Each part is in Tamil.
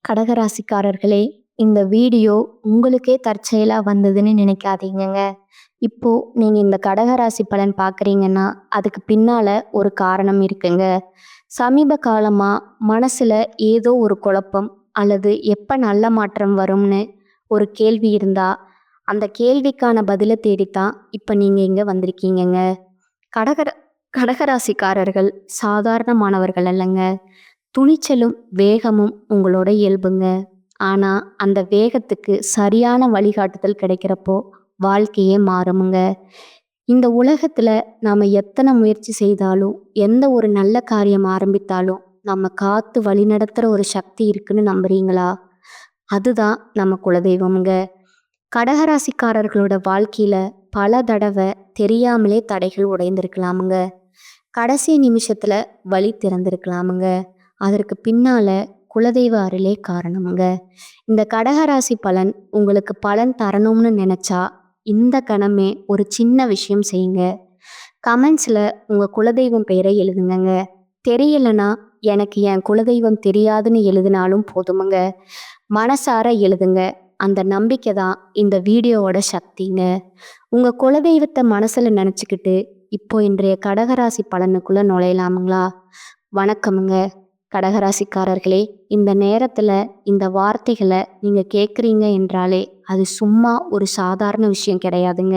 கடகராசிக்காரர்களே, இந்த வீடியோ உங்களுக்கே தற்செயலா வந்ததுன்னு நினைக்காதீங்கங்க. இப்போ நீங்க இந்த கடகராசி பலன் பார்க்குறீங்கன்னா, அதுக்கு பின்னால ஒரு காரணம் இருக்குங்க. சமீப காலமா மனசுல ஏதோ ஒரு குழப்பம் அல்லது எப்ப நல்ல மாற்றம் வரும்னு ஒரு கேள்வி இருந்தா, அந்த கேள்விக்கான பதில தேடித்தான் இப்ப நீங்க இங்க வந்திருக்கீங்கங்க. கடகர கடகராசிக்காரர்கள் சாதாரணமானவர்கள் அல்லங்க. துணிச்சலும் வேகமும் உங்களோட இயல்புங்க. ஆனா அந்த வேகத்துக்கு சரியான வழிகாட்டுதல் கிடைக்கிறப்போ வாழ்க்கையே மாறுமுங்க. இந்த உலகத்துல நாம எத்தனை முயற்சி செய்தாலும், எந்த ஒரு நல்ல காரியம் ஆரம்பித்தாலும் நம்ம காத்து வழிநடத்துற ஒரு சக்தி இருக்குன்னு நம்புறீங்களா? அதுதான் நம்ம குலதெய்வம்ங்க. கடகராசிக்காரர்களோட வாழ்க்கையில பல தடவை தெரியாமலே தடைகள் உடைந்திருக்கலாமுங்க. கடைசி நிமிஷத்துல வழி திறந்திருக்கலாமுங்க. அதற்கு பின்னால குலதெய்வ அருளே காரணமுங்க. இந்த கடகராசி பலன் உங்களுக்கு பலன் தரணும்னு நினைச்சா இந்த கணமே ஒரு சின்ன விஷயம் செய்யுங்க. கமெண்ட்ஸ்ல உங்க குலதெய்வம் பெயரை எழுதுங்கங்க. தெரியலனா எனக்கு என் குலதெய்வம் தெரியாதுன்னு எழுதினாலும் போதுமுங்க. மனசார எழுதுங்க. அந்த நம்பிக்கை தான் இந்த வீடியோவோட சக்திங்க. உங்க குலதெய்வத்தை மனசுல நினைச்சுக்கிட்டு இப்போ இன்றைய கடகராசி பலனுக்குள்ள நுழையலாமுங்களா? வணக்கமுங்க கடகராசிக்காரர்களே. இந்த நேரத்துல இந்த வார்த்தைகளை நீங்க கேட்குறீங்க என்றாலே அது சும்மா ஒரு சாதாரண விஷயம் கிடையாதுங்க.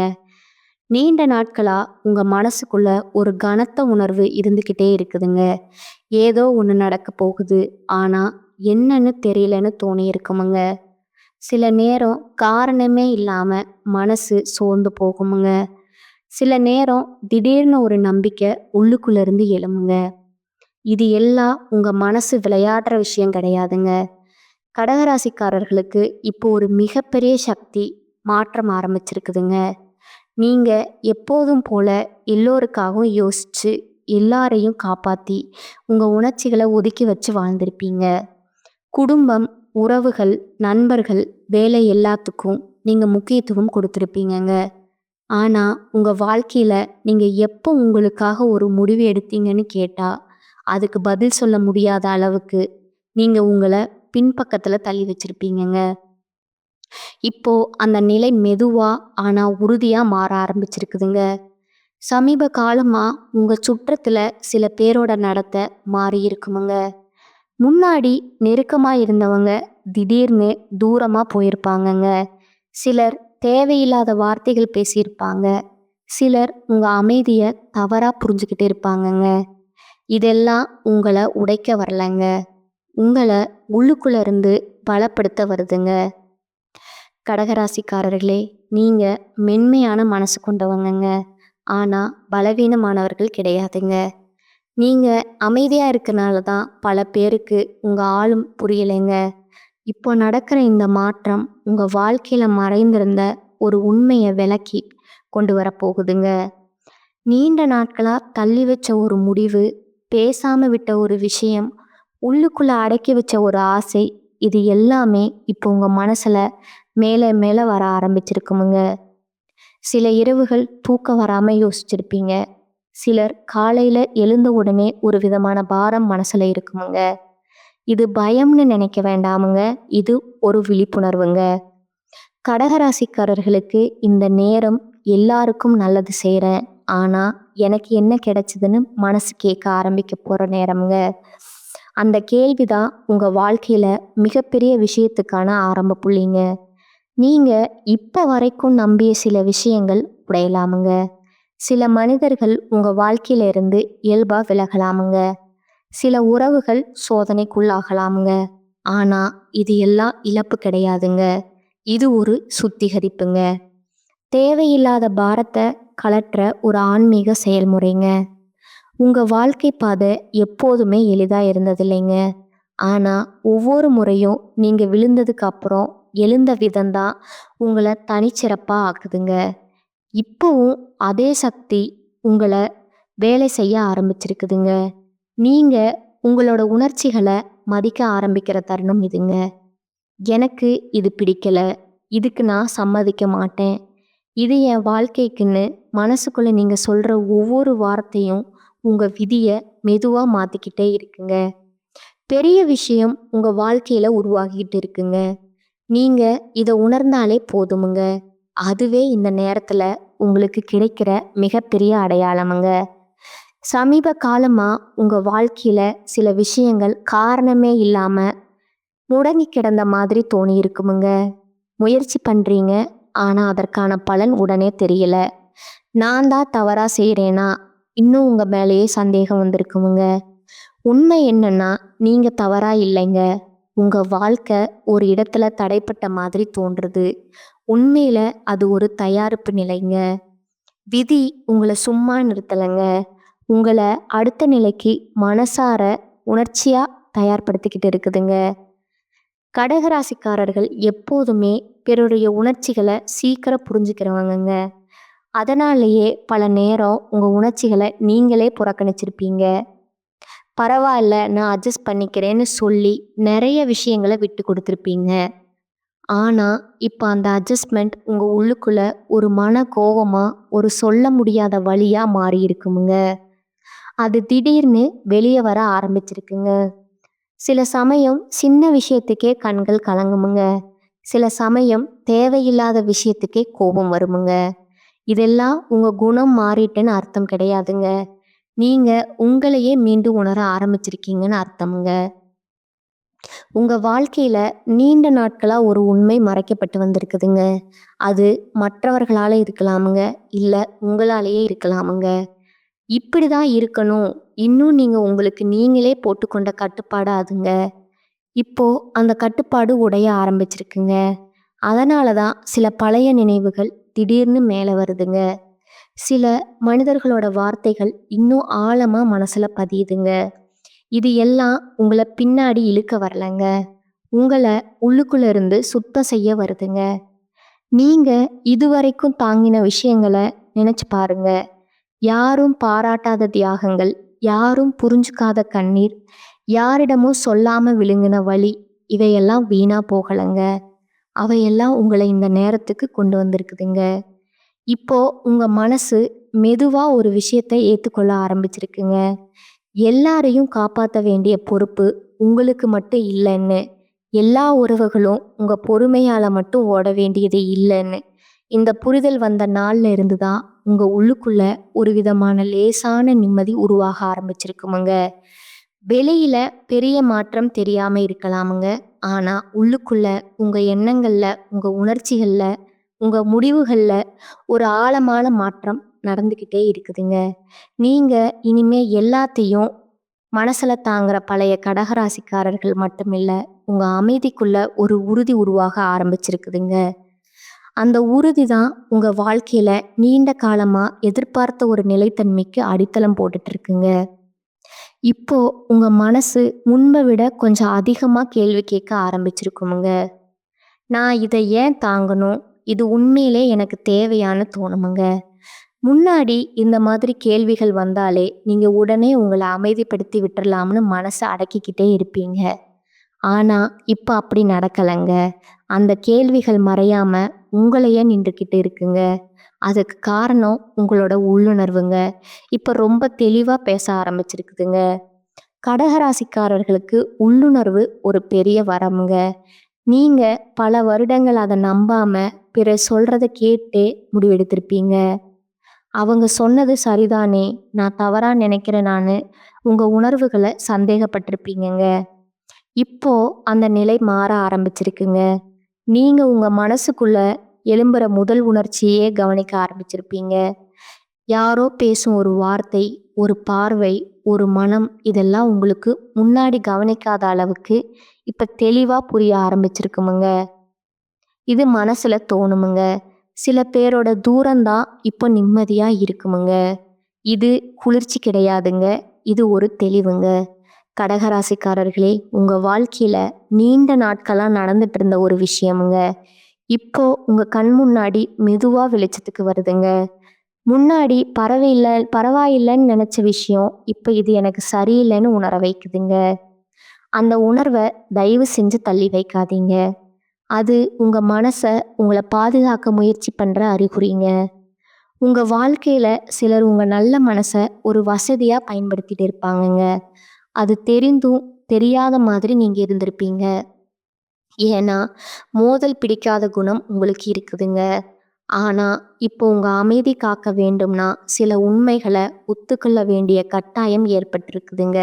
நீண்ட நாட்களா உங்க மனசுக்குள்ள ஒரு கனத்த உணர்வு இருந்துக்கிட்டே இருக்குதுங்க. ஏதோ ஒன்று நடக்க போகுது, ஆனா என்னன்னு தெரியலன்னு தோணி இருக்குமுங்க. சில நேரம் காரணமே இல்லாம மனசு சோர்ந்து போகுமுங்க. சில நேரம் திடீர்னு ஒரு நம்பிக்கை உள்ளுக்குள்ள இருந்து எழுமுங்க. இது எல்லாம் உங்க மனசு விளையாடுற விஷயம் கிடையாதுங்க. கடகராசிக்காரர்களுக்கு இப்போ ஒரு மிகப்பெரிய சக்தி மாற்றம் ஆரம்பிச்சிருக்குதுங்க. நீங்க எப்போதும் போல எல்லோருக்காகவும் யோசிச்சு எல்லாரையும் காப்பாத்தி உங்க உணர்ச்சிகளை ஒதுக்கி வச்சு வாழ்ந்திருப்பீங்க. குடும்பம், உறவுகள், நண்பர்கள், வேலை எல்லாத்துக்கும் நீங்க முக்கியத்துவம் கொடுத்துருப்பீங்கங்க. ஆனா உங்க வாழ்க்கையில நீங்க எப்போ உங்களுக்காக ஒரு முடிவு எடுத்தீங்கன்னு கேட்டா அதுக்கு பதில் சொல்ல முடியாத அளவுக்கு நீங்க உங்களை பின்பக்கத்துல தள்ளி வச்சிருப்பீங்கங்க. இப்போ அந்த நிலை மெதுவா ஆனா உறுதியா மாற ஆரம்பிச்சிருக்குதுங்க. சமீப காலமா உங்க சுற்றத்துல சில பேரோட நடத்தை மாறி இருக்குமுங்க. முன்னாடி நெருக்கமா இருந்தவங்க திடீர்னு தூரமா போயிருப்பாங்கங்க. சிலர் தேவையில்லாத வார்த்தைகள் பேசியிருப்பாங்க. சிலர் உங்க அமைதியை தவறா புரிஞ்சுக்கிட்டு இருப்பாங்கங்க. இதெல்லாம் உங்களை உடைக்க வரலங்க, உங்களை உள்ளுக்குள்ள இருந்து பலப்படுத்த வருதுங்க. கடகராசிக்காரர்களே, நீங்க மென்மையான மனசு கொண்டவங்கங்க. ஆனா பலவீனமானவர்கள் கிடையாதுங்க. நீங்க அமைதியா இருக்கனால தான் பல பேருக்கு உங்க ஆளும் புரியலைங்க. இப்போ நடக்கிற இந்த மாற்றம் உங்க வாழ்க்கையில மறைந்திருந்த ஒரு உண்மையை விளக்கி கொண்டு வர போகுதுங்க. நீண்ட நாட்களா தள்ளி வச்ச ஒரு முடிவு, பேசாம விட்ட ஒரு விஷயம், உள்ளுக்குள்ள அடக்கி வச்ச ஒரு ஆசை, இது எல்லாமே இப்போ உங்க மனசுல மேலே மேலே வர ஆரம்பிச்சிருக்குமுங்க. சில இரவுகள் தூக்கம் வராம யோசிச்சிருப்பீங்க. சிலர் காலையில எழுந்த உடனே ஒரு விதமான பாரம் மனசுல இருக்குமுங்க. இது பயம்னு நினைக்க வேண்டாமுங்க. இது ஒரு விழிப்புணர்வுங்க. கடகராசிக்காரர்களுக்கு இந்த நேரம் எல்லாருக்கும் நல்லது செய்கிறேன், ஆனா எனக்கு என்ன கிடைச்சதுன்னு மனசு கேட்க ஆரம்பிக்க போற நேரம்ங்க. அந்த கேள்விதான் உங்க வாழ்க்கையில மிகப்பெரிய விஷயத்துக்கான ஆரம்ப புள்ளிங்க. நீங்க இப்ப வரைக்கும் நம்பிய சில விஷயங்கள் உடையலாமுங்க. சில மனிதர்கள் உங்க வாழ்க்கையில இருந்து இயல்பா விலகலாமுங்க. சில உறவுகள் சோதனைக்குள்ளாகலாமுங்க. ஆனா இது எல்லாம் இழப்பு கிடையாதுங்க. இது ஒரு சுத்திகரிப்புங்க. தேவையில்லாத பாரத்தை கலற்ற ஒரு ஆன்மீக செயல்முறைங்க. உங்க வாழ்க்கை பாதை எப்போதுமே எளிதா இருந்ததில்லைங்க. ஆனா ஒவ்வொரு முறையும் நீங்க விழுந்ததுக்கு அப்புறம் எழுந்த விதம்தான் உங்களை தனிச்சிறப்பா ஆக்குதுங்க. இப்போவும் அதே சக்தி உங்களை வேலை செய்ய ஆரம்பிச்சிருக்குதுங்க. நீங்க உங்களோட உணர்ச்சிகளை மதிக்க ஆரம்பிக்கிற தருணம் இதுங்க. எனக்கு இது பிடிக்கல, இதுக்கு நான் சம்மதிக்க மாட்டேன், இது என் வாழ்க்கைக்குன்னு மனசுக்குள்ள நீங்க சொல்ற ஒவ்வொரு வார்த்தையும் உங்க விதியை மெதுவா மாத்திக்கிட்டே இருக்குங்க. பெரிய விஷயம் உங்க வாழ்க்கையில உருவாகிட்டு இருக்குங்க. நீங்க இத உணர்ந்தாலே போதுமுங்க. அதுவே இந்த நேரத்துல உங்களுக்கு கிடைக்கிற மிகப்பெரிய அடையாளமுங்க. சமீப காலமா உங்க வாழ்க்கையில சில விஷயங்கள் காரணமே இல்லாம முடங்கி கிடந்த மாதிரி தோணி இருக்குமுங்க. முயற்சி பண்றீங்க, ஆனா அதற்கான பலன் உடனே தெரியல. நான் தான் தவறா செய்றேனா? இன்னும் உங்க மேலேயே சந்தேகம் வந்திருக்குமுங்க. உண்மை என்னன்னா, நீங்க தவறா இல்லைங்க. உங்க வாழ்க்கை ஒரு இடத்துல தடைப்பட்ட மாதிரி தோன்றுது. உண்மையில அது ஒரு தயாரிப்பு நிலைங்க. விதி உங்கள சும்மா நிறுத்தலைங்க. உங்கள அடுத்த நிலைக்கு மனசார, உணர்ச்சியா தயார்படுத்திக்கிட்டு இருக்குதுங்க. கடகராசிக்காரர்கள் எப்போதுமே பிறருடைய உணர்ச்சிகளை சீக்கிரம் புரிஞ்சுக்கிறவங்கங்க. அதனாலேயே பல நேரம் உங்க உணர்ச்சிகளை நீங்களே புறக்கணிச்சிருப்பீங்க. பரவாயில்ல, நான் அட்ஜஸ்ட் பண்ணிக்கிறேன்னு சொல்லி நிறைய விஷயங்களை விட்டு கொடுத்துருப்பீங்க. ஆனா இப்போ அந்த அட்ஜஸ்ட்மெண்ட் உங்க உள்ளுக்குள்ள ஒரு மன கோவமா, ஒரு சொல்ல முடியாத வலியா மாறி இருக்குமுங்க. அது திடீர்னு வெளியே வர ஆரம்பிச்சிருக்குங்க. சில சமயம் சின்ன விஷயத்துக்கே கண்கள் கலங்குமுங்க. சில சமயம் தேவையில்லாத விஷயத்துக்கே கோபம் வருமுங்க. இதெல்லாம் உங்க குணம் மாறிட்டுன்னு அர்த்தம் கிடையாதுங்க. நீங்க உங்களையே மீண்டும் உணர ஆரம்பிச்சிருக்கீங்கன்னு அர்த்தமுங்க. உங்க வாழ்க்கையில நீண்ட நாட்களா ஒரு உண்மை மறைக்கப்பட்டு வந்திருக்குதுங்க. அது மற்றவர்களால இருக்கலாமுங்க, இல்ல உங்களாலேயே இருக்கலாமுங்க. இப்படிதான் இருக்கணும், இன்னும் நீங்க உங்களுக்கு நீங்களே போட்டுக்கொண்ட கட்டுப்பாடு அதுங்க. இப்போ அந்த கட்டுப்பாடு உடைய ஆரம்பிச்சிருக்குங்க. அதனால தான் சில பழைய நினைவுகள் திடீர்னு மேலே வருதுங்க. சில மனிதர்களோட வார்த்தைகள் இன்னும் ஆழமா மனசுல பதியுதுங்க. இது எல்லாம் உங்களை பின்னாடி இழுக்க வரலங்க. உங்களை உள்ளுக்குள்ள இருந்து சுத்தம் செய்ய வருதுங்க. நீங்க இதுவரைக்கும் தாங்கின விஷயங்களை நினைச்சு பாருங்க. யாரும் பாராட்டாத தியாகங்கள், யாரும் புரிஞ்சுக்காத கண்ணீர், யாரிடமும் சொல்லாம விழுங்கின வலி, இவையெல்லாம் வீணா போகலைங்க. அவையெல்லாம் உங்களை இந்த நேரத்துக்கு கொண்டு வந்திருக்குதுங்க. இப்போ உங்க மனசு மெதுவா ஒரு விஷயத்தை ஏற்றுக்கொள்ள ஆரம்பிச்சிருக்குங்க. எல்லாரையும் காப்பாற்ற வேண்டிய பொறுப்பு உங்களுக்கு மட்டும் இல்லைன்னு, எல்லா உறவுகளும் உங்க பொறுமையால மட்டும் ஓட வேண்டியது இல்லைன்னு இந்த புரிதல் வந்த நாள்ல இருந்து தான் உங்க உள்ளுக்குள்ள ஒரு விதமான லேசான நிம்மதி உருவாக ஆரம்பிச்சிருக்குமுங்க. வெளியில பெரிய மாற்றம் தெரியாம இருக்கலாமுங்க. ஆனா உள்ளுக்குள்ள உங்க எண்ணங்கள்ல, உங்க உணர்ச்சிகள்ல, உங்க முடிவுகள்ல ஒரு ஆழமான மாற்றம் நடந்துக்கிட்டே இருக்குதுங்க. நீங்க இனிமே எல்லாத்தையும் மனசுல தாங்குற பழைய கடகராசிக்காரர்கள் மட்டுமில்ல, உங்க அமைதிக்குள்ள ஒரு உறுதி உருவாக ஆரம்பிச்சிருக்குதுங்க. அந்த உறுதி தான் உங்க வாழ்க்கையில நீண்ட காலமா எதிர்பார்த்த ஒரு நிலைத்தன்மைக்கு அடித்தளம் போட்டுட்டு இருக்குங்க. இப்போ உங்க மனசு முன்பை விட கொஞ்சம் அதிகமா கேள்வி கேட்க ஆரம்பிச்சிருக்குமுங்க. நான் இதை ஏன் தாங்கணும்? இது உண்மையிலே எனக்கு தேவையான்னு தோணுமுங்க. முன்னாடி இந்த மாதிரி கேள்விகள் வந்தாலே நீங்க உடனே உங்களை அமைதிப்படுத்தி விட்டுறலாம்னு மனசை அடக்கிக்கிட்டே இருப்பீங்க. ஆனா இப்ப அப்படி நடக்கலைங்க. அந்த கேள்விகள் மறையாம உங்களையே நின்றுக்கிட்டு இருக்குங்க. அதுக்கு காரணம் உங்களோட உள்ளுணர்வுங்க. இப்ப ரொம்ப தெளிவா பேச ஆரம்பிச்சிருக்குதுங்க. கடகராசிக்காரர்களுக்கு உள்ளுணர்வு ஒரு பெரிய வரமுங்க. நீங்க பல வருடங்கள் அதை நம்பாம பிறர் சொல்றத கேட்டே முடிவெடுத்திருப்பீங்க. அவங்க சொன்னது சரிதானே, நான் தவறா நினைக்கிறேனான்னு உங்க உணர்வுகளை சந்தேகப்பட்டிருப்பீங்கங்க. இப்போ அந்த நிலை மாற ஆரம்பிச்சிருக்குங்க. நீங்க உங்க மனசுக்குள்ள எழும்புற முதல் உணர்ச்சியே கவனிக்க ஆரம்பிச்சிருப்பீங்க. யாரோ பேசும் ஒரு வார்த்தை, ஒரு பார்வை, ஒரு மனம், இதெல்லாம் உங்களுக்கு முன்னாடி கவனிக்காத அளவுக்கு இப்ப தெளிவா புரிய ஆரம்பிச்சிருக்குமுங்க. இது மனசுல தோணுமுங்க. சில பேரோட தூரம்தான் இப்போ நிம்மதியா இருக்குமுங்க. இது குளிர்ச்சி கிடையாதுங்க. இது ஒரு தெளிவுங்க. கடகராசிக்காரர்களே, உங்க வாழ்க்கையில நீண்ட நாட்களா நடந்துட்டு இருந்த ஒரு விஷயமுங்க இப்போ உங்க கண் முன்னாடி மெதுவா வெளிச்சத்துக்கு வருதுங்க. முன்னாடி பரவாயில்லைன்னு நினைச்ச விஷயம் இப்ப இது எனக்கு சரியில்லைன்னு உணர வைக்குதுங்க. அந்த உணர்வை தயவு செஞ்சு தள்ளி வைக்காதீங்க. அது உங்க மனசை உங்களை பாதுகாக்க முயற்சி பண்ற அறிகுறிங்க. உங்க வாழ்க்கையில சிலர் உங்க நல்ல மனசை ஒரு வசதியா பயன்படுத்திட்டு இருப்பாங்கங்க. அது தெரிந்தும் தெரியாத மாதிரி நீங்க இருந்திருப்பீங்க. ஏன்னா, மோதல் பிடிக்காத குணம் உங்களுக்கு இருக்குதுங்க. ஆனா, இப்போ உங்க அமைதி காக்க வேண்டும்னா, சில உண்மைகள ஒத்துக்கொள்ள வேண்டிய கட்டாயம் ஏற்பட்டிருக்குதுங்க.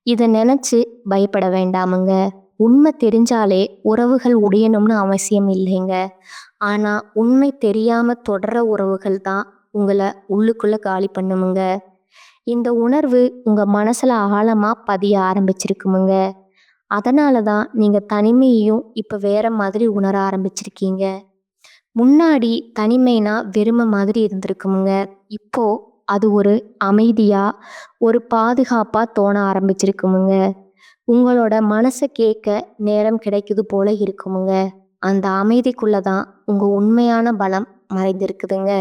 இத நெனச்சு பயப்பட வேண்டாமுங்க. உண்மை தெரிஞ்சாலே உறவுகள் உடையணும்னு அவசியம் இல்லைங்க. ஆனா, உண்மை தெரியாம தொடர்ற உறவுகள் தான் உங்கள உள்ளுக்குள்ள காலி பண்ணுமுங்க. இந்த உணர்வு உங்க மனசுல ஆழமா பதிய ஆரம்பிச்சிருக்குமுங்க. அதனால தான் நீங்க தனிமையையும் இப்ப வேற மாதிரி உணர ஆரம்பிச்சிருக்கீங்க. முன்னாடி தனிமைனா வெறுமை மாதிரி இருந்திருக்குமுங்க. இப்போ அது ஒரு அமைதியா, ஒரு பாதுகாப்பா தோண ஆரம்பிச்சிருக்குமுங்க. உங்களோட மனச கேட்க நேரம் கிடைக்குது போல இருக்குமுங்க. அந்த அமைதிக்குள்ள தான் உங்க உண்மையான பலம் மறைந்திருக்குதுங்க.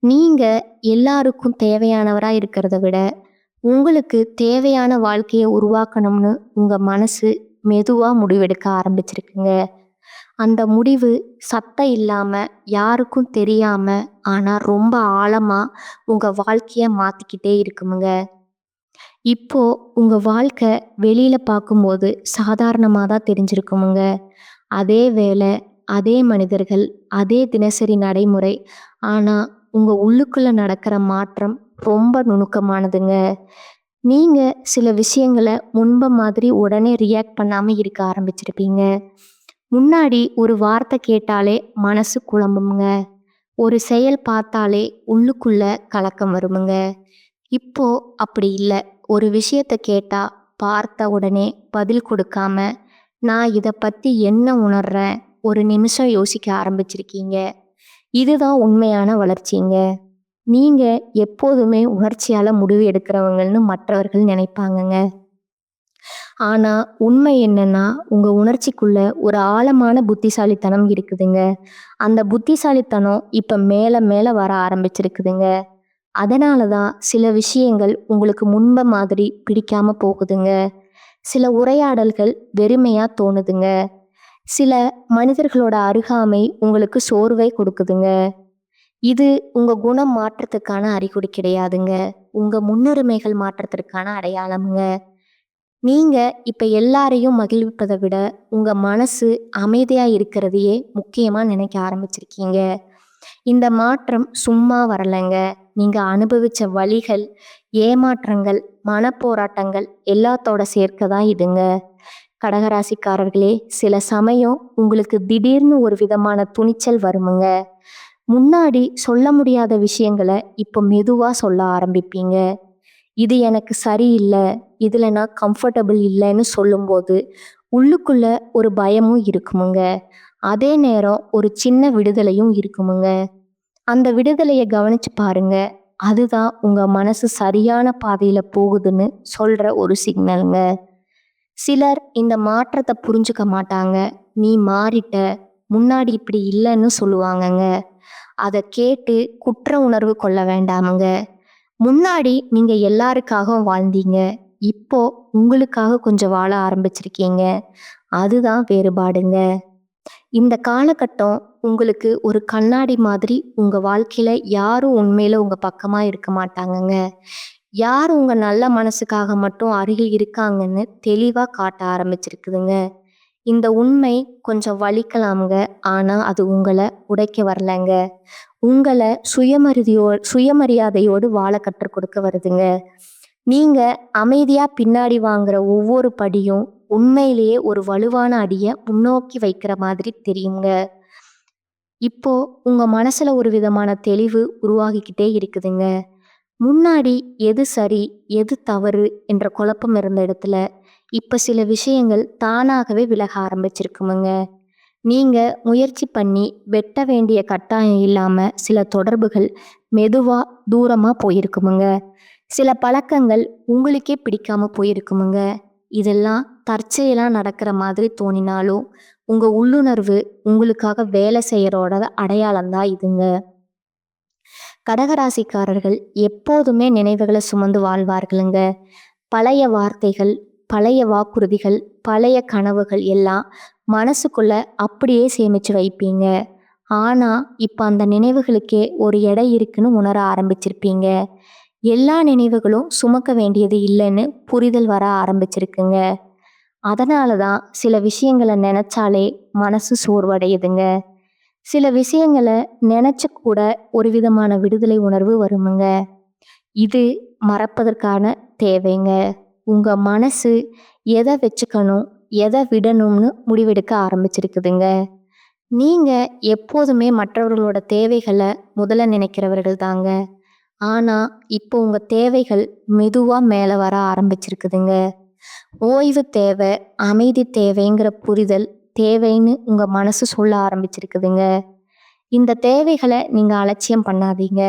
நீங்க எல்லாருக்கும் தேவையானவரா இருக்கிறத விட, உங்களுக்கு தேவையான வாழ்க்கைய உருவாக்கணும்னு உங்க மனசு மெதுவா முடிவெடுக்க ஆரம்பிச்சிருக்குங்க. அந்த முடிவு சத்தம் இல்லாம, யாருக்கும் தெரியாம, ஆனா ரொம்ப ஆழமா உங்க வாழ்க்கைய மாத்திக்கிட்டே இருக்குமுங்க. இப்போ உங்க வாழ்க்கை வெளியில பார்க்கும்போது சாதாரணமா தான் தெரிஞ்சிருக்குமுங்க. அதே வேலை, அதே மனிதர்கள், அதே தினசரி நடைமுறை. ஆனா, உங்க உள்ளுக்குள்ள நடக்கிற மாற்றம் ரொம்ப நுணுக்கமானதுங்க. நீங்க சில விஷயங்கள முன்பு மாதிரி உடனே ரியாக்ட் பண்ணாம இருக்க ஆரம்பிச்சிருப்பீங்க. முன்னாடி ஒரு வார்த்தை கேட்டாலே மனசு குழம்புமுங்க. ஒரு செயல் பார்த்தாலே உள்ளுக்குள்ள கலக்கம் வருமுங்க. இப்போ அப்படி இல்ல. ஒரு விஷயத்த கேட்டா பார்த்த உடனே பதில் கொடுக்காம, நான் இத பத்தி என்ன உணர்றேன்? ஒரு நிமிஷம் யோசிக்க ஆரம்பிச்சிருக்கீங்க. இதுதான் உண்மையான வளர்ச்சிங்க. நீங்க எப்போதுமே உணர்ச்சியால முடிவு எடுக்கிறவங்கன்னு மற்றவர்கள் நினைப்பாங்கங்க. ஆனா உண்மை என்னன்னா, உங்க உணர்ச்சிக்குள்ள ஒரு ஆழமான புத்திசாலித்தனம் இருக்குதுங்க. அந்த புத்திசாலித்தனம் இப்ப மேல மேல வர ஆரம்பிச்சிருக்குதுங்க. அதனால தான் சில விஷயங்கள் உங்களுக்கு முன்ப மாதிரி பிடிக்காம போகுதுங்க. சில உரையாடல்கள் வெறுமையா தோணுதுங்க. சில மனிதர்களோட அருகாமை உங்களுக்கு சோர்வை கொடுக்குதுங்க. இது உங்க குணம் மாற்றத்துக்கான அறிகுறி கிடையாதுங்க. உங்க முன்னுரிமைகள் மாற்றத்திற்கான அடையாளம்ங்க. நீங்க இப்ப எல்லாரையும் மகிழ்விப்பதை விட, உங்க மனசு அமைதியா இருக்கிறதையே முக்கியமா நினைக்க ஆரம்பிச்சிருக்கீங்க. இந்த மாற்றம் சும்மா வரலைங்க. நீங்க அனுபவிச்ச வலிகள், ஏமாற்றங்கள், மனப்போராட்டங்கள் எல்லாத்தோட சேர்க்க தான் இதுங்க. கடகராசிக்காரர்களே, சில சமயம் உங்களுக்கு திடீர்னு ஒரு விதமான துணிச்சல் வருமுங்க. முன்னாடி சொல்ல முடியாத விஷயங்கள இப்ப மெதுவா சொல்ல ஆரம்பிப்பீங்க. இது எனக்கு சரியில்ல, இதுல நான் கம்ஃபர்டபுள் இல்லைன்னு சொல்லும்போது, உள்ளுக்குள்ள ஒரு பயமும் இருக்குமுங்க. அதே நேரம் ஒரு சின்ன விடுதலையும் இருக்குமுங்க. அந்த விடுதலைய கவனிச்சு பாருங்க. அதுதான் உங்க மனசு சரியான பாதையில போகுதுன்னு சொல்ற ஒரு சிக்னலுங்க. சிலர் இந்த மாற்றத்த புரிஞ்சுக்க மாட்டாங்க. "நீ மாறிட்ட, முன்னாடி இப்படி இல்லைன்னு" சொல்லுவாங்கங்க. அத கேட்டு குற்ற உணர்வு கொள்ள வேண்டாமுங்க. முன்னாடி நீங்க எல்லாருக்காகவும் வாழ்ந்தீங்க. இப்போ உங்களுக்காக கொஞ்சம் வாழ ஆரம்பிச்சிருக்கீங்க. அதுதான் வேறுபாடுங்க. இந்த காலகட்டம் உங்களுக்கு ஒரு கண்ணாடி மாதிரி உங்க வாழ்க்கையில யாரும் உண்மையில உங்க பக்கமா இருக்க மாட்டாங்கங்க. யார் உங்க நல்ல மனசுக்காக மட்டும் அருகில் இருக்காங்கன்னு தெளிவா காட்ட ஆரம்பிச்சிருக்குதுங்க. இந்த உண்மை கொஞ்சம் வலிக்கலாமுங்க. ஆனா அது உங்கள உடைக்க வரலங்க. உங்கள சுயமரியாதையோடு வாழ கற்றுக் கொடுக்க வருதுங்க. நீங்க அமைதியா பின்னாடி வாங்குற ஒவ்வொரு படியும் உண்மையிலேயே ஒரு வலுவான அடிய முன்னோக்கி வைக்கிற மாதிரி தெரியுங்க. இப்போ உங்க மனசுல ஒரு விதமான தெளிவு உருவாகிக்கிட்டே இருக்குதுங்க. முன்னாடி எது சரி, எது தவறு என்ற குழப்பம் இருந்த இடத்துல, இப்ப சில விஷயங்கள் தானாகவே விலக ஆரம்பிச்சிருக்குமுங்க. நீங்க முயற்சி பண்ணி வெட்ட வேண்டிய கட்டாயம் இல்லாம சில தொடர்புகள் மெதுவா தூரமா போயிருக்குமுங்க. சில பழக்கங்கள் உங்களுக்கே பிடிக்காம போயிருக்குமுங்க. இதெல்லாம் தற்செயலா நடக்கிற மாதிரி தோணினாலும், உங்க உள்ளுணர்வு உங்களுக்காக வேலை செய்யறோட அடையாளம் தான் இதுங்க. கடகராசிக்காரர்கள் எப்போதுமே நினைவுகளை சுமந்து வாழ்வார்களுங்க. பழைய வார்த்தைகள், பழைய வாக்குறுதிகள், பழைய கனவுகள் எல்லாம் மனசுக்குள்ள அப்படியே சேமிச்சு வைப்பீங்க. ஆனா இப்ப அந்த நினைவுகளுக்கே ஒரு எடை இருக்குன்னு உணர ஆரம்பிச்சிருப்பீங்க. எல்லா நினைவுகளும் சுமக்க வேண்டியது இல்லைன்னு புரிதல் வர ஆரம்பிச்சிருக்குங்க. அதனால தான் சில விஷயங்களை நினைச்சாலே மனசு சோர்வடையுதுங்க. சில விஷயங்களை நினைச்சு கூட ஒரு விதமான விடுதலை உணர்வு வருமுங்க. இது மறப்பதற்கான தேவைங்க. உங்க மனசு எதை வச்சுக்கணும், எதை விடணும்னு முடிவெடுக்க ஆரம்பிச்சிருக்குதுங்க. நீங்க எப்போதுமே மற்றவர்களோட தேவைகளை முதல்ல நினைக்கிறவர்கள் தாங்க. ஆனா இப்போ உங்க தேவைகள் மெதுவா மேல வர ஆரம்பிச்சிருக்குதுங்க. ஓய்வு தேவை, அமைதி தேவைங்கிற புரிதல் தேவைன்னு உங்க மனசு சொல்ல ஆரம்பிச்சிருக்குதுங்க. இந்த தேவைகளை நீங்க அலட்சியம் பண்ணாதீங்க.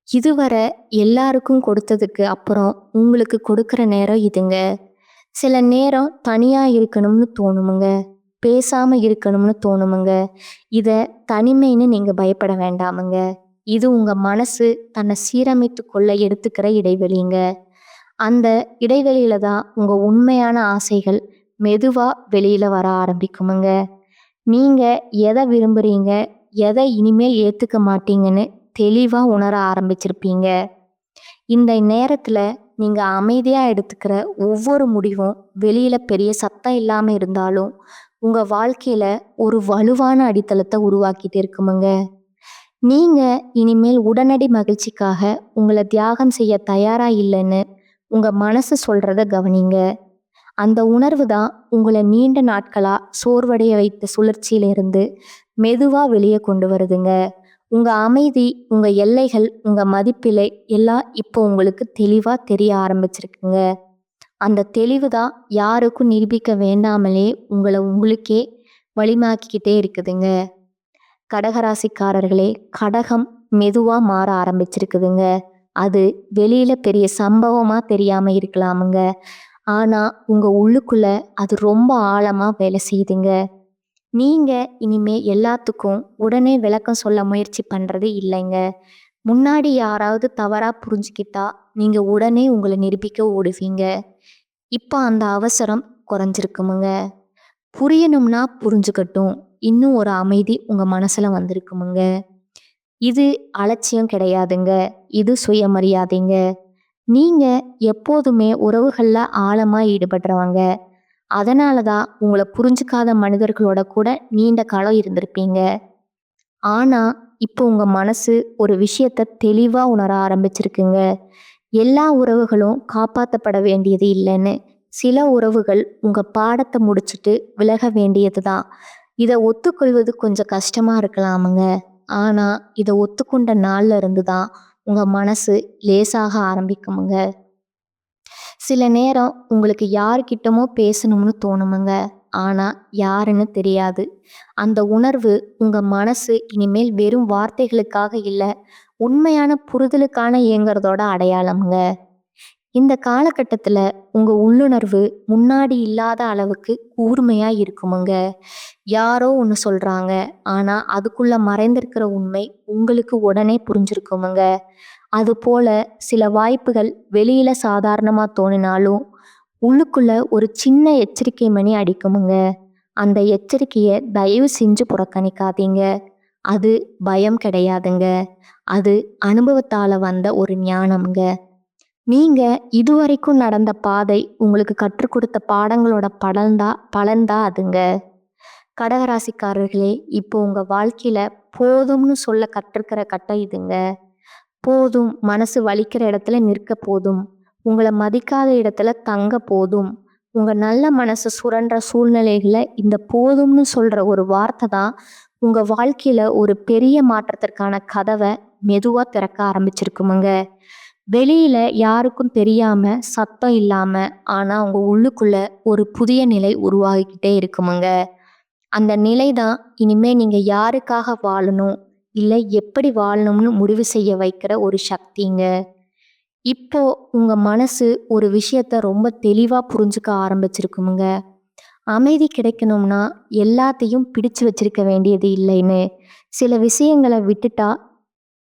இதுவரை எல்லாருக்கும் கொடுத்ததுக்கு அப்புறம் உங்களுக்கு கொடுக்கிற நேரம் இதுங்க. சில நேரம் தனியா இருக்கணும்னு தோணுமுங்க. பேசாம இருக்கணும்னு தோணுமுங்க. இத தனிமைன்னு நீங்க பயப்பட வேண்டாமுங்க. இது உங்க மனசு தன்னை சீரமைத்து கொள்ள எடுத்துக்கிற இடைவெளிங்க. அந்த இடைவெளியில தான் உங்க உண்மையான ஆசைகள் மெதுவா வெளியில வர ஆரம்பிக்குமுங்க. நீங்க எதை விரும்புறீங்க, எதை இனிமேல் ஏத்துக்க மாட்டீங்கன்னு தெளிவா உணர ஆரம்பிச்சிருப்பீங்க. இந்த நேரத்துல நீங்க அமைதியா எடுத்துக்கிற ஒவ்வொரு முடிவும் வெளியில பெரிய சத்தம் இல்லாம இருந்தாலும் உங்க வாழ்க்கையில ஒரு வலுவான அடித்தளத்தை உருவாக்கிட்டு இருக்குமுங்க. நீங்க இனிமேல் உடனடி மகிழ்ச்சிக்காக உங்களை தியாகம் செய்ய தயாரா இல்லைன்னு உங்க மனசு சொல்றத கவனிங்க. அந்த உணர்வு தான் உங்களை நீண்ட நாட்களா சோர்வடைய வைத்த சுழற்சியிலிருந்து மெதுவா வெளியே கொண்டு வருதுங்க. உங்க அமைதி, உங்க எல்லைகள், உங்க மதிப்பிலை எல்லாம் இப்போ உங்களுக்கு தெளிவா தெரிய ஆரம்பிச்சிருக்குங்க. அந்த தெளிவு தான் யாருக்கும் நிரூபிக்க வேண்டாமலே உங்களை உங்களுக்கே வழிமாக்கிக்கிட்டே இருக்குதுங்க. கடகராசிக்காரர்களே, கடகம் மெதுவா மாற ஆரம்பிச்சிருக்குதுங்க. அது வெளியில பெரிய சம்பவமா தெரியாம இருக்கலாமுங்க. ஆனா உங்க உள்ளுக்குள்ள அது ரொம்ப ஆழமா வேலை செய்யுதுங்க. நீங்க இனிமே எல்லாத்துக்கும் உடனே விளக்கம் சொல்ல முயற்சி பண்றது இல்லைங்க. முன்னாடி யாராவது தவறா புரிஞ்சுக்கிட்டா நீங்க உடனே உங்களை நிரூபிக்க ஓடுவீங்க. இப்போ அந்த அவசரம் குறைஞ்சிருக்குமுங்க. புரியணும்னா புரிஞ்சுக்கட்டும் இன்னும் ஒரு அமைதி உங்க மனசுல வந்திருக்குமுங்க. இது அலட்சியம் கிடையாதுங்க. இது சுயமரியாதைங்க. நீங்க எப்போதுமே உறவுகள்ல ஆழமா ஈடுபடுறவங்க. அதனால தான் உங்களை புரிஞ்சுக்காத மனிதர்களோட கூட நீண்ட காலம் இருந்திருப்பீங்க. ஆனா இப்போ உங்க மனசு ஒரு விஷயத்த தெளிவா உணர ஆரம்பிச்சிருக்குங்க. எல்லா உறவுகளும் காப்பாற்றப்பட வேண்டியது இல்லைன்னு. சில உறவுகள் உங்க பாடத்தை முடிச்சுட்டு விலக வேண்டியது தான். இதை ஒத்துக்கொள்வது கொஞ்சம் கஷ்டமா இருக்கலாமுங்க. ஆனா இதை ஒத்துக்கொண்ட நாள்ல இருந்து தான் உங்க மனசு லேசாக ஆரம்பிக்குமுங்க. சில நேரம் உங்களுக்கு யார்கிட்டமோ பேசணும்னு தோணுமுங்க. ஆனா யாருன்னு தெரியாது. அந்த உணர்வு உங்க மனசு இனிமேல் வெறும் வார்த்தைகளுக்காக இல்ல, உண்மையான புரிதலுக்கான இயங்குறதோட அடையாளம்ங்க. இந்த காலகட்டத்துல உங்க உள்ளுணர்வு முன்னாடி இல்லாத அளவுக்கு கூர்மையா இருக்குமுங்க. யாரோ ஒன்று சொல்றாங்க, ஆனா அதுக்குள்ள மறைந்திருக்கிற உண்மை உங்களுக்கு உடனே புரிஞ்சிருக்குமுங்க. அது போல சில வாய்ப்புகள் வெளியில சாதாரணமா தோணினாலும் உள்ளுக்குள்ள ஒரு சின்ன எச்சரிக்கை மணி அடிக்குமுங்க. அந்த எச்சரிக்கையை தயவு செஞ்சு புறக்கணிக்காதீங்க. அது பயம் கிடையாதுங்க. அது அனுபவத்தால வந்த ஒரு ஞானம்ங்க. நீங்க இதுவரைக்கும் நடந்த பாதை உங்களுக்கு கற்றுக் கொடுத்த பாடங்களோட பலன்தான் அதுங்க. கடகராசிக்காரர்களே, இப்போ உங்க வாழ்க்கையில போதும்னு சொல்ல கற்றுக்கிற கட்டம் இதுங்க. போதும், மனசு வலிக்கிற இடத்துல நிற்க போதும், உங்களை மதிக்காத இடத்துல தங்க போதும். உங்க நல்ல மனசு சுரண்ட சூழ்நிலைகளை இந்த போதும்னு சொல்ற ஒரு வார்த்தை தான் உங்க வாழ்க்கையில ஒரு பெரிய மாற்றத்திற்கான கதவை மெதுவா திறக்க ஆரம்பிச்சிருக்குமுங்க. வெளியில யாருக்கும் தெரியாம சத்தம் இல்லாம, ஆனா உங்க உள்ளுக்குள்ள ஒரு புதிய நிலை உருவாகிக்கிட்டே இருக்குமுங்க. அந்த நிலை தான் இனிமே நீங்க யாருக்காக வாழணும், இல்லை எப்படி வாழணும்னு முடிவு செய்ய வைக்கிற ஒரு சக்திங்க. இப்போ உங்க மனசு ஒரு விஷயத்த ரொம்ப தெளிவா புரிஞ்சுக்க ஆரம்பிச்சிருக்குமுங்க. அமைதி கிடைக்கணும்னா எல்லாத்தையும் பிடிச்சு வச்சிருக்க வேண்டியது இல்லைன்னு, சில விஷயங்களை விட்டுட்டா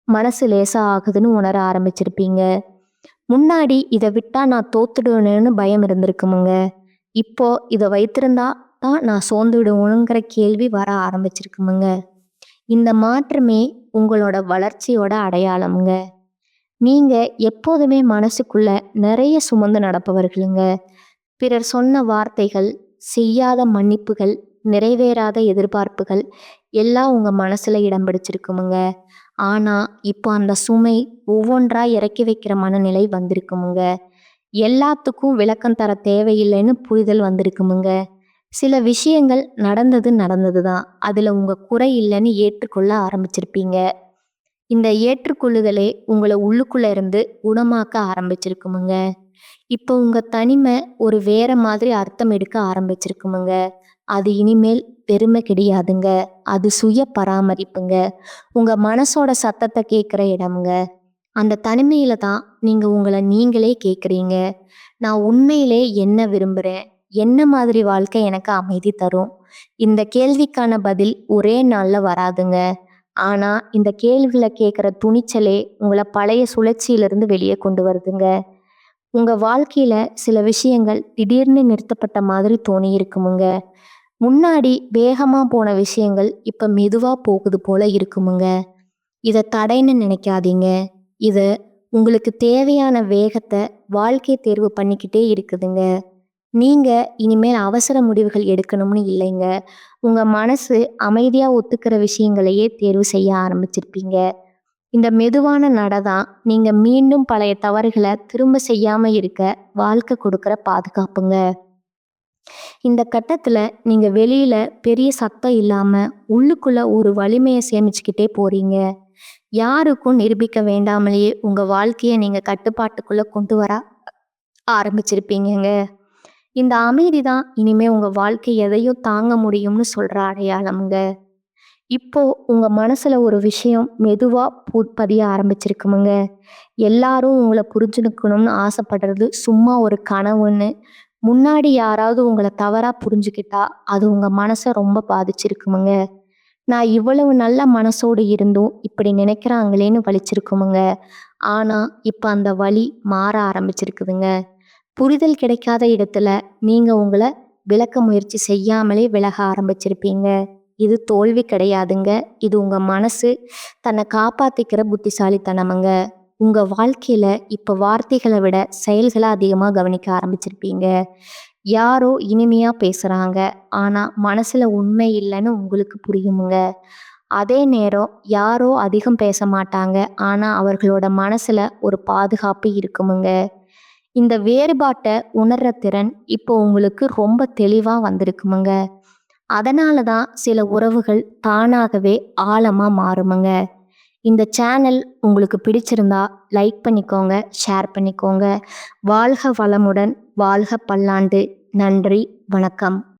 மனசு லேசா ஆகுதுன்னு உணர ஆரம்பிச்சிருப்பீங்க. முன்னாடி இதை விட்டா நான் தோத்துடுவேன்னு பயம் இருந்திருக்குமுங்க. இப்போ இதை வைத்திருந்தா தான் நான் சோர்ந்து விடுவோங்கிற கேள்வி வர ஆரம்பிச்சிருக்குமுங்க. இந்த மாற்றமே உங்களோட வளர்ச்சியோட அடையாளம்ங்க. நீங்க எப்போதுமே மனசுக்குள்ள நிறைய சுமந்து நடப்பவர்களுங்க. பிறர் சொன்ன வார்த்தைகள், செய்யாத மன்னிப்புகள், நிறைவேறாத எதிர்பார்ப்புகள் எல்லாம் உங்க மனசுல இடம் பிடிச்சிருக்குமுங்க. ஆனா, இப்போ அந்த சுமை ஒவ்வொன்றா இறக்கி வைக்கிற மனநிலை வந்திருக்குமுங்க. எல்லாத்துக்கும் விளக்கம் தர தேவையில்லைன்னு புரிதல் வந்திருக்குமுங்க. சில விஷயங்கள் நடந்தது நடந்தது தான். அதுல உங்க குறை இல்லைன்னு ஏற்றுக்கொள்ள ஆரம்பிச்சிருப்பீங்க. இந்த ஏற்றுக்கொள்ளுதலே உங்கள உள்ளுக்குள்ள இருந்து குணமாக்க ஆரம்பிச்சிருக்குமுங்க. இப்போ உங்க தனிமை ஒரு வேற மாதிரி அர்த்தம் எடுக்க ஆரம்பிச்சிருக்குமுங்க. அது இனிமேல் பெருமை கிடையாதுங்க. அது சுய பராமரிப்புங்க. உங்க மனசோட சத்தத்தை கேட்குற இடம்ங்க. அந்த தனிமையில தான் நீங்க உங்கள நீங்களே கேட்குறீங்க. நான் உண்மையிலே என்ன விரும்புறேன்? என்ன மாதிரி வாழ்க்கை எனக்கு அமைதி தரும்? இந்த கேள்விக்கான பதில் ஒரே நாள்ல வராதுங்க. ஆனா இந்த கேள்விகளை கேட்குற துணிச்சலே உங்களை பழைய சுழற்சியிலிருந்து வெளியே கொண்டு வருதுங்க. உங்க வாழ்க்கையில சில விஷயங்கள் திடீர்னு நிறுத்தப்பட்ட மாதிரி தோணி இருக்குமுங்க. முன்னாடி வேகமா போன விஷயங்கள் இப்ப மெதுவா போகுது போல இருக்குமுங்க. இத தடைன்னு நினைக்காதீங்க. இத உங்களுக்கு தேவையான வேகத்தை வாழ்க்கை தேர்வு பண்ணிக்கிட்டே இருக்குதுங்க. நீங்க இனிமேல் அவசர முடிவுகள் எடுக்கணும்னு இல்லைங்க. உங்க மனசு அமைதியா ஒத்துக்கிற விஷயங்களையே தேர்வு செய்ய ஆரம்பிச்சிருப்பீங்க. இந்த மெதுவான நடதான் நீங்க மீண்டும் பழைய தவறுகளை திரும்ப செய்யாம இருக்க வாழ்க்கை கொடுக்கிற பாதுகாப்புங்க. இந்த கட்டத்துல நீங்க வெளியில பெரிய சத்தம் இல்லாம உள்ளுக்குள்ள ஒரு வலிமையை சேமிச்சுக்கிட்டே போறீங்க. யாருக்கும் நிரூபிக்க வேண்டாமலேயே உங்க வாழ்க்கையை நீங்க கட்டுப்பாட்டுக்குள்ள கொண்டு வர ஆரம்பிச்சிருப்பீங்கங்க. இந்த அமைதி தான் இனிமே உங்க வாழ்க்கை எதையும் தாங்க முடியும்னு சொல்ற அடையாளம்ங்க. இப்போ உங்க மனசுல ஒரு விஷயம் மெதுவா பதிய ஆரம்பிச்சிருக்குமுங்க. எல்லாரும் உங்களை புரிஞ்சுக்கணும்னு ஆசைப்படுறது சும்மா ஒரு கனவுன்னு. முன்னாடி யாராவது உங்களை தவறா புரிஞ்சுக்கிட்டா அது உங்க மனசை ரொம்ப பாதிச்சிருக்குமுங்க. நான் இவ்வளவு நல்ல மனசோடு இருந்தும் இப்படி நினைக்கிறாங்களேன்னு வலிச்சிருக்குமுங்க. ஆனா இப்ப அந்த வலி மாற ஆரம்பிச்சிருக்குதுங்க. புரிதல் கிடைக்காத இடத்துல நீங்க உங்களை விளக்க முயற்சி செய்யாமலே விலக ஆரம்பிச்சிருப்பீங்க. இது தோல்வி கிடையாதுங்க. இது உங்க மனசு தன்னை காப்பாத்திக்கிற புத்திசாலித்தனமுங்க. உங்க வாழ்க்கையில இப்ப வார்த்தைகளை விட செயல்களை அதிகமா கவனிக்க ஆரம்பிச்சிருப்பீங்க. யாரோ இனிமையா பேசுறாங்க, ஆனா மனசுல உண்மை இல்லைன்னு உங்களுக்கு புரியுமுங்க. அதே நேரம் யாரோ அதிகம் பேச மாட்டாங்க, ஆனா அவர்களோட மனசுல ஒரு பாதுகாப்பு இருக்குமுங்க. இந்த வேறுபாட்டை உணர்ற திறன் இப்போ உங்களுக்கு ரொம்ப தெளிவா வந்திருக்குமுங்க. அதனால தான் சில உறவுகள் தானாகவே ஆழமா மாறுமுங்க. இந்த சேனல் உங்களுக்கு பிடிச்சிருந்தா லைக் பண்ணிக்கோங்க, ஷேர் பண்ணிக்கோங்க. வாழ்க வளமுடன், வாழ்க பல்லாண்டு. நன்றி, வணக்கம்.